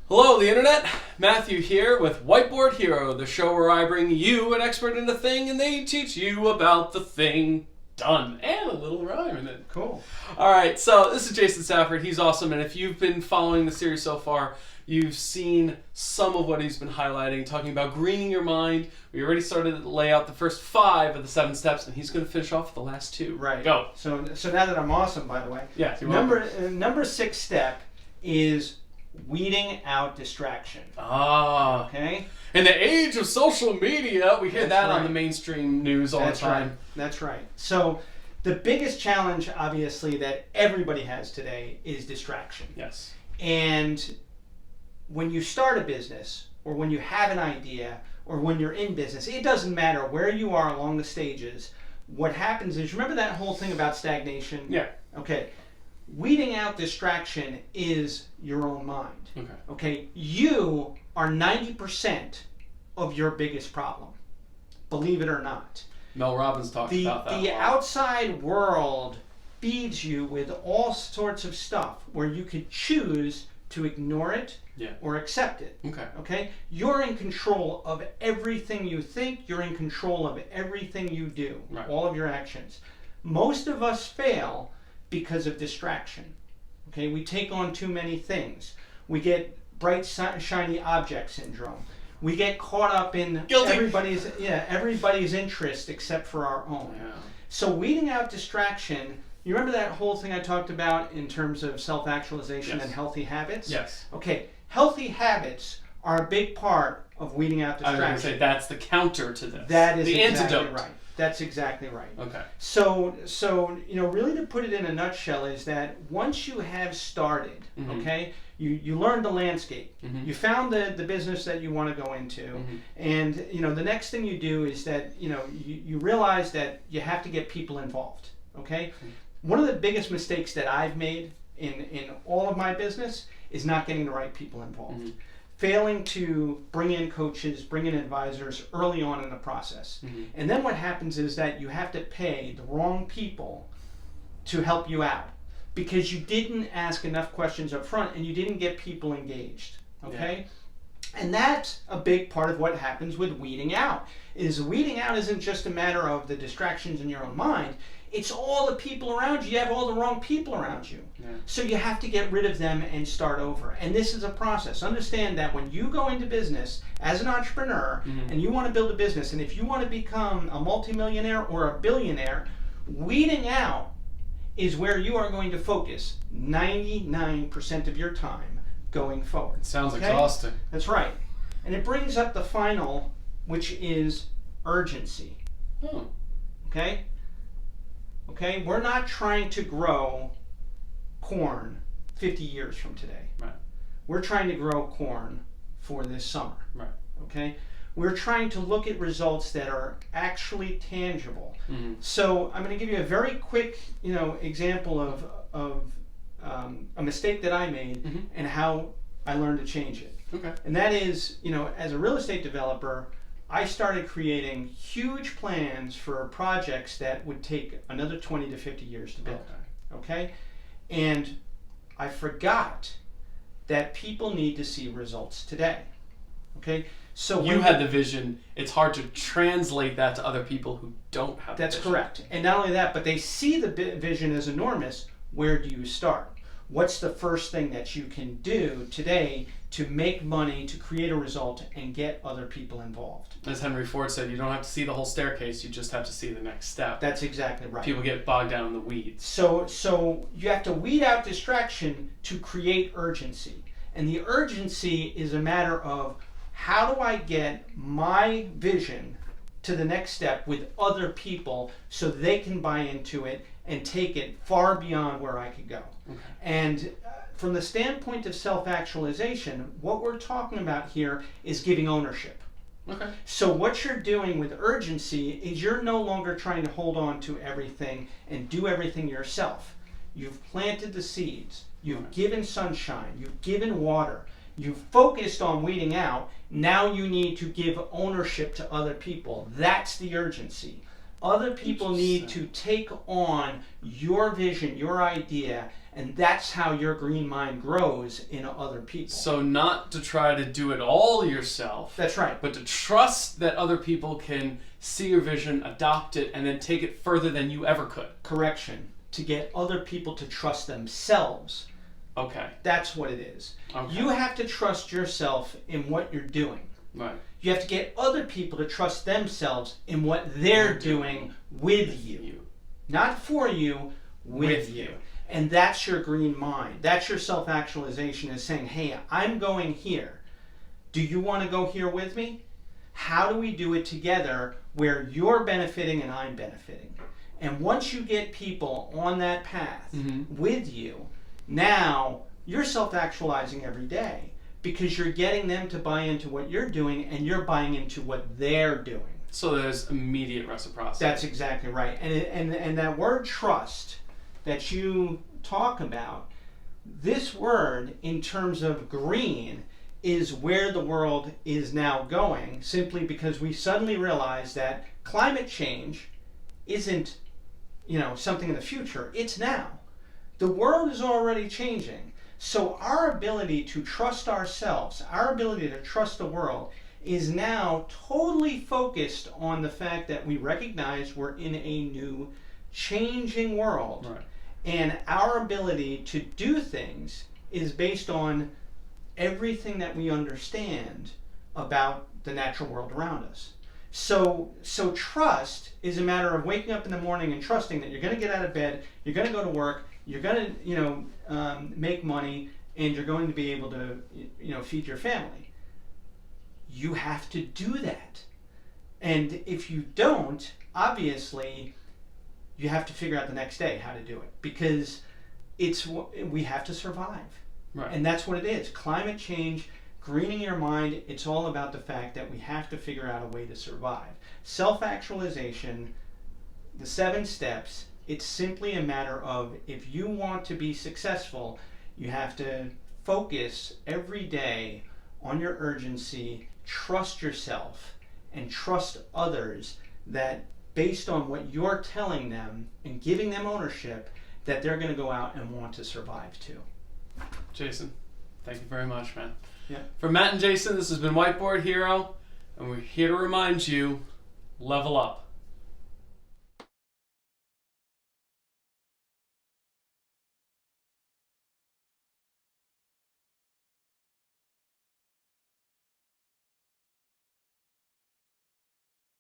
Hello, the internet. Matthew here with Whiteboard Hero, the show where I bring you an expert in a thing and they teach you about the thing. Done. And a little rhyme in it. Cool. All right, so this is Jason Stafford. He's awesome, and if you've been following the series so far, you've seen some of what he's been highlighting, talking about greening your mind. We already started to lay out the first 5 of the 7 steps, and he's going to finish off with the last 2. Right. Go. So now that I'm awesome, by the way. Yeah, you're welcome. Number 6 step is weeding out distraction. Ah. Okay? In the age of social media, we hear That's that on right. the mainstream news all the time. Right. That's right. So the biggest challenge, obviously, that everybody has today is distraction. Yes. And when you start a business, or when you have an idea, or when you're in business, it doesn't matter where you are along the stages. What happens is, remember that whole thing about stagnation? Yeah. Okay. Weeding out distraction is your own mind. Okay. Okay. You are 90% of your biggest problem. Believe it or not. Mel Robbins talks about that. The a lot. outside world feeds you with all sorts of stuff where you could choose to ignore it Yeah. or accept it. Okay. Okay? You're in control of everything you think. You're in control of everything you do. Right. All of your actions. Most of us fail because of distraction. Okay? We take on too many things. We get bright, shiny object syndrome. We get caught up in Guilty. everybody's interest except for our own. Yeah. So weeding out distraction, you remember that whole thing I talked about in terms of self-actualization Yes. and healthy habits? Yes. Okay, healthy habits are a big part of weeding out I was going to distraction. say that's the counter to this. That is the exactly antidote. right. That's exactly right. Okay. So really to put it in a nutshell is that once you have started, Mhm. okay, you learned the landscape. Mhm. You found the business that you want to go into. Mhm. And the next thing you do is that you realize that you have to get people involved. Okay? One of the biggest mistakes that I've made in all of my business is not getting the right people involved. Mhm. Failing to bring in coaches, bring in advisors early on in the process. Mhm. And then what happens is that you have to pay the wrong people to help you out because you didn't ask enough questions up front and you didn't get people engaged. Okay? And that's a big part of what happens with weeding out. Weeding out isn't just a matter of the distractions in your own mind. It's all the people around you. You have all the wrong people around you. Yeah. So you have to get rid of them and start over. And this is a process. Understand that when you go into business as an entrepreneur Mhm. and you want to build a business, and if you want to become a multimillionaire or a billionaire, weeding out is where you are going to focus 99% of your time going forward. Sounds Okay? exhausting. That's right. And it brings up the final, which is urgency. Oh. Okay? Okay? We're not trying to grow corn 50 years from today. Right. We're trying to grow corn for this summer. Right. Okay? We're trying to look at results that are actually tangible. Mhm. So I'm going to give you a very quick, example of a mistake that I made Mhm. and how I learned to change it. Okay. And that is, as a real estate developer, I started creating huge plans for projects that would take another 20 to 50 years to build. Okay? And I forgot that people need to see results today. Okay? So You had the vision. It's hard to translate that to other people who don't have That's the vision. correct. And not only that, but they see the vision as enormous. Where do you start? What's the first thing that you can do today to make money, to create a result, and get other people involved? As Henry Ford said, you don't have to see the whole staircase, you just have to see the next step. That's exactly right. People get bogged down in the weeds. So you have to weed out distraction to create urgency. And the urgency is a matter of how do I get my vision to the next step with other people so they can buy into it and take it far beyond where I could go. Okay. And from the standpoint of self-actualization, what we're talking about here is giving ownership. Okay. So what you're doing with urgency is you're no longer trying to hold on to everything and do everything yourself. You've planted the seeds. You've Right. given sunshine. You've given water. You've focused on weeding out. Now you need to give ownership to other people. That's the urgency. Other people need to take on your vision, your idea, and that's how your green mind grows in other people. So not to try to do it all yourself. That's right. But to trust that other people can see your vision, adopt it, and then take it further than you ever could. Correction. To get other people to trust themselves. Okay. That's what it is. Okay. You have to trust yourself in what you're doing. Right. You have to get other people to trust themselves in what they're doing with you. Not for you, with you. And that's your green mind. That's your self-actualization, is saying, hey, I'm going here. Do you want to go here with me? How do we do it together where you're benefiting and I'm benefiting? And once you get people on that path with you, now you're self-actualizing every day because you're getting them to buy into what you're doing and you're buying into what they're doing. So there's immediate reciprocity. That's exactly right. And that word trust that you talk about, this word in terms of green is where the world is now going, simply because we suddenly realize that climate change isn't, something in the future. It's now. The world is already changing. So our ability to trust ourselves, our ability to trust the world, is now totally focused on the fact that we recognize we're in a new, changing world. Right. And our ability to do things is based on everything that we understand about the natural world around us. So trust is a matter of waking up in the morning and trusting that you're going to get out of bed, you're going to go to work, you're going to make money, and you're going to be able to feed your family. You have to do that. And if you don't, obviously, you have to figure out the next day how to do it, because we have to survive. Right. And that's what it is. Climate change, greening your mind, it's all about the fact that we have to figure out a way to survive. Self-actualization, the 7 steps, it's simply a matter of, if you want to be successful, you have to focus every day on your urgency, trust yourself, and trust others that based on what you're telling them and giving them ownership, that they're going to go out and want to survive too. Jason, thank you very much, man. Yeah. For Matt and Jason, this has been Whiteboard Hero, and we're here to remind you, level up.